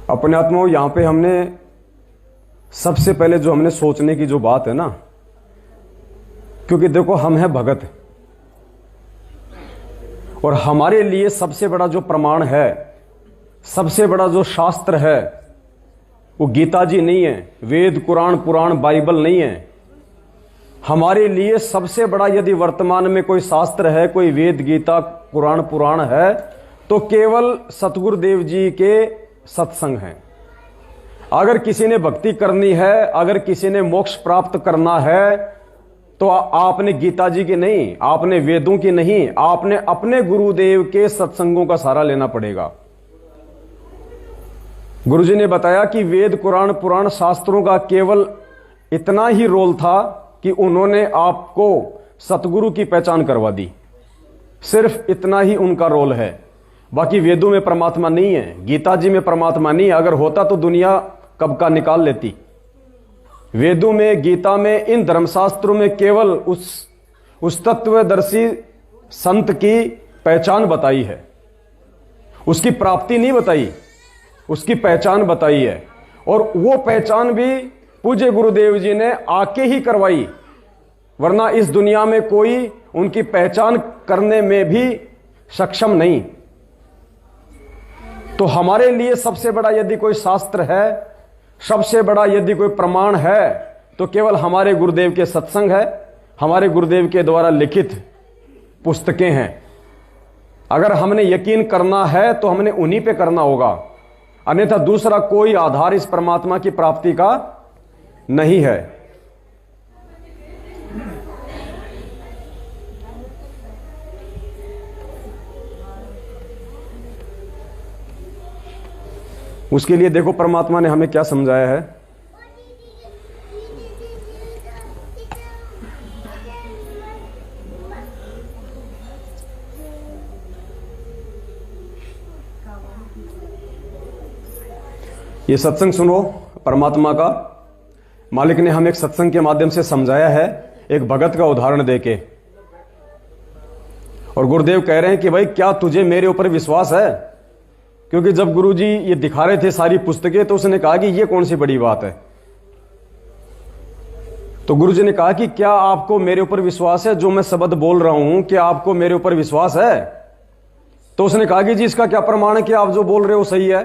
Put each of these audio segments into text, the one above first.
अपने आत्माओं, यहां पे हमने सबसे पहले जो हमने सोचने की जो बात है ना, क्योंकि देखो हम हैं भगत, और हमारे लिए सबसे बड़ा जो प्रमाण है, सबसे बड़ा जो शास्त्र है, वो गीता जी नहीं है, वेद कुरान पुराण बाइबल नहीं है। हमारे लिए सबसे बड़ा यदि वर्तमान में कोई शास्त्र है, कोई वेद गीता कुरान पुराण है, तो केवल सतगुरुदेव जी के सत्संग हैं। अगर किसी ने भक्ति करनी है, अगर किसी ने मोक्ष प्राप्त करना है, तो आपने गीता जी की नहीं, आपने वेदों की नहीं, आपने अपने गुरुदेव के सत्संगों का सहारा लेना पड़ेगा। गुरुजी ने बताया कि वेद कुरान पुराण शास्त्रों का केवल इतना ही रोल था कि उन्होंने आपको सतगुरु की पहचान करवा दी, सिर्फ इतना ही उनका रोल है। बाकी वेदों में परमात्मा नहीं है, गीता जी में परमात्मा नहीं है। अगर होता तो दुनिया कब का निकाल लेती। वेदों में, गीता में, इन धर्मशास्त्रों में केवल उस तत्वदर्शी संत की पहचान बताई है, उसकी प्राप्ति नहीं बताई, उसकी पहचान बताई है। और वो पहचान भी पूज्य गुरुदेव जी ने आके ही करवाई, वरना इस दुनिया में कोई उनकी पहचान करने में भी सक्षम नहीं। तो हमारे लिए सबसे बड़ा यदि कोई शास्त्र है, सबसे बड़ा यदि कोई प्रमाण है, तो केवल हमारे गुरुदेव के सत्संग है, हमारे गुरुदेव के द्वारा लिखित पुस्तकें हैं। अगर हमने यकीन करना है तो हमने उन्हीं पे करना होगा, अन्यथा दूसरा कोई आधार इस परमात्मा की प्राप्ति का नहीं है। उसके लिए देखो परमात्मा ने हमें क्या समझाया है। ये सत्संग सुनो परमात्मा का। मालिक ने हमें एक सत्संग के माध्यम से समझाया है, एक भगत का उदाहरण देके। और गुरुदेव कह रहे हैं कि भाई क्या तुझे मेरे ऊपर विश्वास है? क्योंकि जब गुरुजी ये दिखा रहे थे सारी पुस्तकें, तो उसने कहा कि ये कौन सी बड़ी बात है। तो गुरुजी ने कहा कि क्या आपको मेरे ऊपर विश्वास है? जो मैं शब्द बोल रहा हूं, क्या आपको मेरे ऊपर विश्वास है? तो उसने कहा कि जी इसका क्या प्रमाण है कि आप जो बोल रहे हो सही है?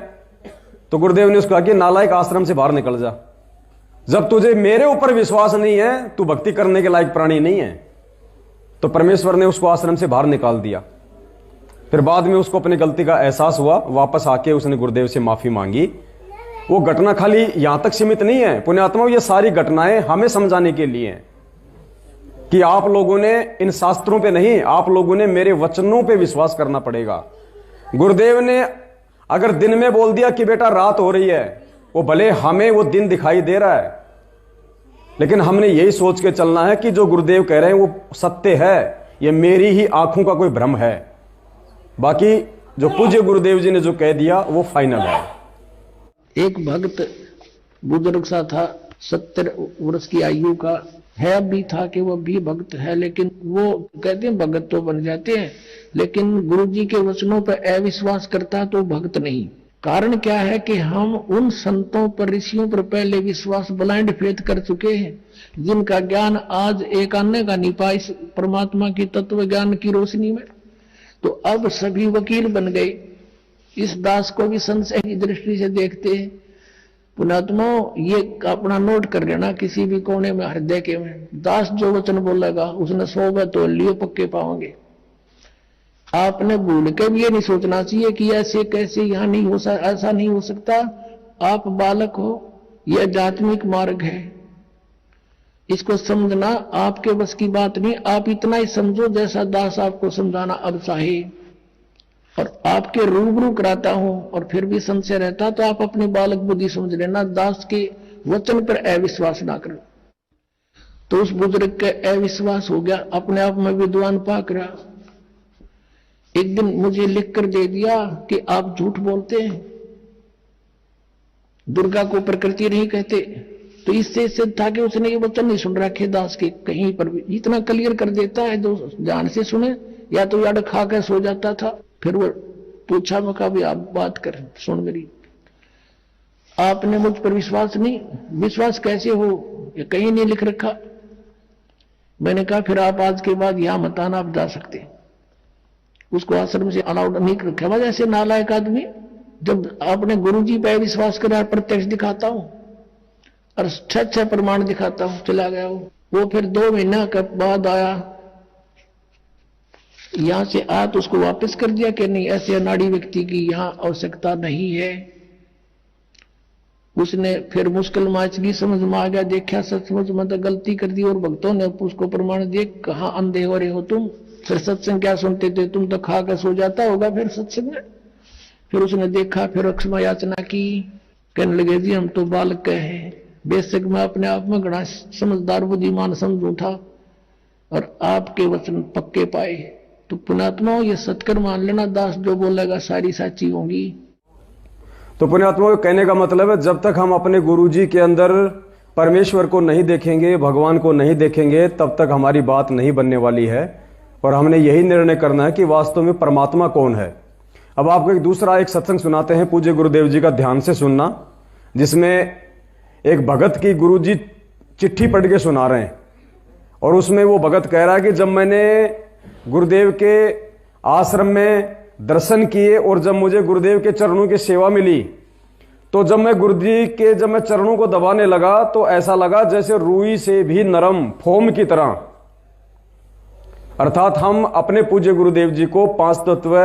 तो गुरुदेव ने उसको कहा कि नालायक, आश्रम से बाहर निकल जा। जब तुझे मेरे ऊपर विश्वास नहीं है, तू भक्ति करने के लायक प्राणी नहीं है। तो परमेश्वर ने उसको आश्रम से बाहर निकाल दिया। फिर बाद में उसको अपनी गलती का एहसास हुआ, वापस आके उसने गुरुदेव से माफी मांगी। वो घटना खाली यहां तक सीमित नहीं है पुण्यात्माओं, ये सारी घटनाएं हमें समझाने के लिए हैं कि आप लोगों ने इन शास्त्रों पे नहीं, आप लोगों ने मेरे वचनों पे विश्वास करना पड़ेगा। गुरुदेव ने अगर दिन में बोल दिया कि बेटा रात हो रही है, वो भले हमें वो दिन दिखाई दे रहा है, लेकिन हमने यही सोच के चलना है कि जो गुरुदेव कह रहे हैं वो सत्य है, ये मेरी ही आंखों का कोई भ्रम है। बाकी जो पूज्य गुरुदेव जी ने जो कह दिया वो फाइनल है। एक भक्त बुजुर्ग सा था, 70 वर्ष की आयु का है, अभी था कि वो भी भक्त है, लेकिन वो कहते हैं भगत तो बन जाते हैं, लेकिन गुरु जी के वचनों पर अविश्वास करता तो भक्त नहीं। कारण क्या है कि हम उन संतों पर, ऋषियों पर पहले विश्वास, ब्लाइंड फेथ कर चुके हैं, जिनका ज्ञान आज एक आने का नहीं पाया इस परमात्मा की तत्व ज्ञान की रोशनी में। तो अब सभी वकील बन गए। इस दास को भी संशय की दृष्टि से देखते हैं। पुणात्मा ये अपना नोट कर लेना, किसी भी कोने में, हृदय के में, दास जो वचन बोलेगा उसने 100 तो लिए पक्के पाओगे। आपने भूल के भी ये नहीं सोचना चाहिए कि ऐसे कैसे यहां नहीं हो सकता, ऐसा नहीं हो सकता। आप बालक हो, यह आध्यात्मिक मार्ग है, इसको समझना आपके बस की बात नहीं। आप इतना ही समझो जैसा दास आपको समझाना अब चाहे, और आपके रूबरू कराता हूं और फिर भी संशय रहता तो आप अपनी बालक बुद्धि समझ लेना, दास के वचन पर अविश्वास ना करो। तो उस बुजुर्ग के अविश्वास हो गया, अपने आप में विद्वान पाक रहा। एक दिन मुझे लिख कर दे दिया कि आप झूठ बोलते हैं, दुर्गा को प्रकृति नहीं कहते। तो इससे सिद्ध था कि उसने ये वचन नहीं सुन रखे दास के कहीं पर भी। इतना क्लियर कर देता है जो ध्यान से सुने, या तो याद खा कर सो जाता था। फिर वो पूछा, मैं कहा भी आप बात कर सुन मेरी। आपने मुझ पर विश्वास नहीं, विश्वास कैसे हो, ये कहीं नहीं लिख रखा। मैंने कहा फिर आप आज के बाद यहां मत आना, आप जा सकते। उसको आश्रम से अलाउड नहीं रखा। वजह से नालायक आदमी, जब आपने गुरुजी पे विश्वास करा, प्रत्यक्ष दिखाता हूं और अच्छा प्रमाण दिखाता हूं, चला गया वो फिर 2 महीना के बाद आया, यहां से आ तो उसको वापस कर दिया कि नहीं, ऐसे अनाड़ी व्यक्ति की यहां आवश्यकता नहीं है। उसने फिर मुश्किल माचगी, समझ में आ गया, देखा सचमुच में तो गलती कर दी, और भक्तों ने उसको प्रमाण दिए, कहां अंधे हो रहे हो तुम, फिर सत्संग क्या सुनते थे तुम, तो खा कर सो जाता होगा फिर सत्संग में। फिर उसने देखा, फिर क्षमा याचना की, कहने लगे जी हम तो बालक हैं, बेशक मैं अपने आप में घना समझदार बुद्धिमान समझू था, और आपके वचन पक्के पाए, तो पुण्यात्मा ये सत्कर मान लेना, दास जो बोलेगा सारी साची होंगी। तो पुण्यात्मा, कहने का मतलब है जब तक हम अपने गुरुजी के अंदर परमेश्वर को नहीं देखेंगे, भगवान को नहीं देखेंगे, तब तक हमारी बात नहीं बनने वाली है। और हमने यही निर्णय करना है कि वास्तव में परमात्मा कौन है। अब आपको एक सत्संग सुनाते हैं, पूज्य गुरुदेव जी का, ध्यान से सुनना, जिसमें एक भगत की गुरुजी चिट्ठी पढ़ के सुना रहे हैं। और उसमें वो भगत कह रहा है कि जब मैंने गुरुदेव के आश्रम में दर्शन किए और जब मुझे गुरुदेव के चरणों की सेवा मिली, तो जब मैं गुरुजी के जब मैं चरणों को दबाने लगा तो ऐसा लगा जैसे रुई से भी नरम, फोम की तरह। अर्थात हम अपने पूज्य गुरुदेव जी को 5 तत्व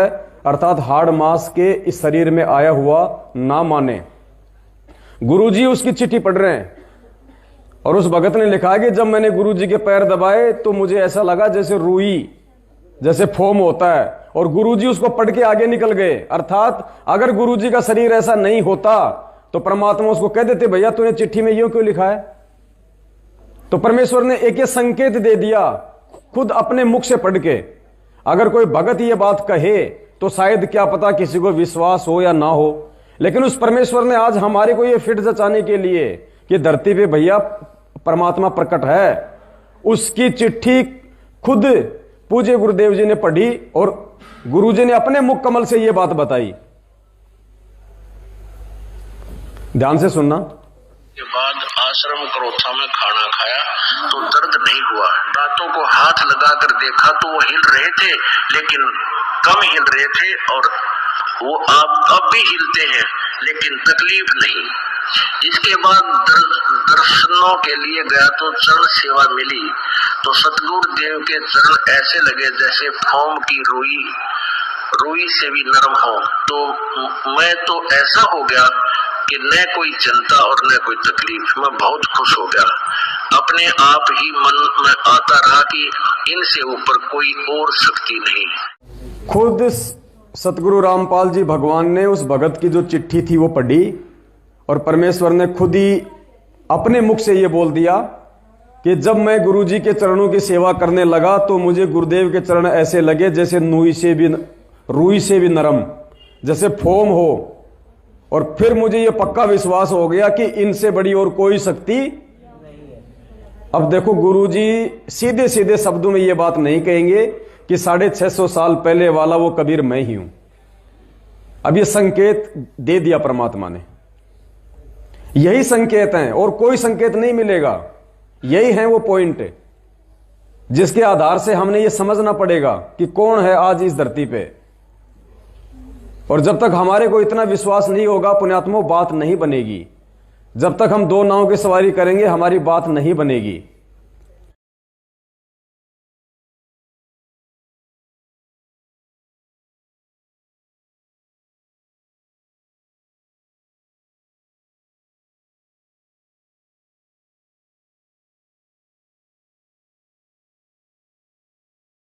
अर्थात हाड़ मांस के इस शरीर में आया हुआ ना माने। गुरुजी उसकी चिट्ठी पढ़ रहे हैं और उस भगत ने लिखा कि जब मैंने गुरुजी के पैर दबाए तो मुझे ऐसा लगा जैसे रुई, जैसे फोम होता है, और गुरुजी उसको पढ़ के आगे निकल गए। अर्थात अगर गुरुजी का शरीर ऐसा नहीं होता तो परमात्मा उसको कह देते, भैया तूने चिट्ठी में यूं क्यों लिखा है। तो परमेश्वर ने एक संकेत दे दिया खुद अपने मुख से पढ़ के। अगर कोई भगत ये बात कहे तो शायद क्या पता किसी को विश्वास हो या ना हो, लेकिन उस परमेश्वर ने आज हमारे को ये फिट जचाने के लिए कि धरती पे भैया परमात्मा प्रकट है, उसकी चिट्ठी खुद पूज्य गुरुदेव जी ने पढ़ी और गुरुजी ने अपने मुख कमल से यह बात बताई। ध्यान से सुनना। के बाद आश्रम क्रोथा में खाना खाया तो दर्द नहीं हुआ। दांतों को हाथ लगाकर देखा तो वो हिल रहे थे, लेकिन कम हिल रहे थे, और वो अब भी हिलते हैं लेकिन तकलीफ नहीं। इसके बाद दर्शनों के लिए गया तो चरण सेवा मिली, तो सतगुरु देव के चरण ऐसे लगे जैसे फोम की रुई से भी नरम हो। तो मैं तो ऐसा हो गया कि न कोई चिंता और न कोई तकलीफ, मैं बहुत खुश हो गया। अपने आप ही मन में आता रहा कि इनसे ऊपर कोई और शक्ति नहीं। खुद सतगुरु रामपाल जी भगवान ने उस भगत की जो चिट्ठी थी वो पढ़ी और परमेश्वर ने खुद ही अपने मुख से ये बोल दिया कि जब मैं गुरुजी के चरणों की सेवा करने लगा तो मुझे गुरुदेव के चरण ऐसे लगे जैसे रुई से भी नरम, जैसे फोम हो। और फिर मुझे यह पक्का विश्वास हो गया कि इनसे बड़ी और कोई शक्ति। अब देखो, गुरुजी सीधे सीधे शब्दों में यह बात नहीं कहेंगे कि 650 साल पहले वाला वो कबीर मैं ही हूं। अब यह संकेत दे दिया परमात्मा ने, यही संकेत हैं और कोई संकेत नहीं मिलेगा। यही है वो पॉइंट जिसके आधार से हमने ये समझना पड़ेगा कि कौन है आज इस धरती पे। और जब तक हमारे को इतना विश्वास नहीं होगा पुण्यात्मों, बात नहीं बनेगी। जब तक हम 2 नाव की सवारी करेंगे हमारी बात नहीं बनेगी।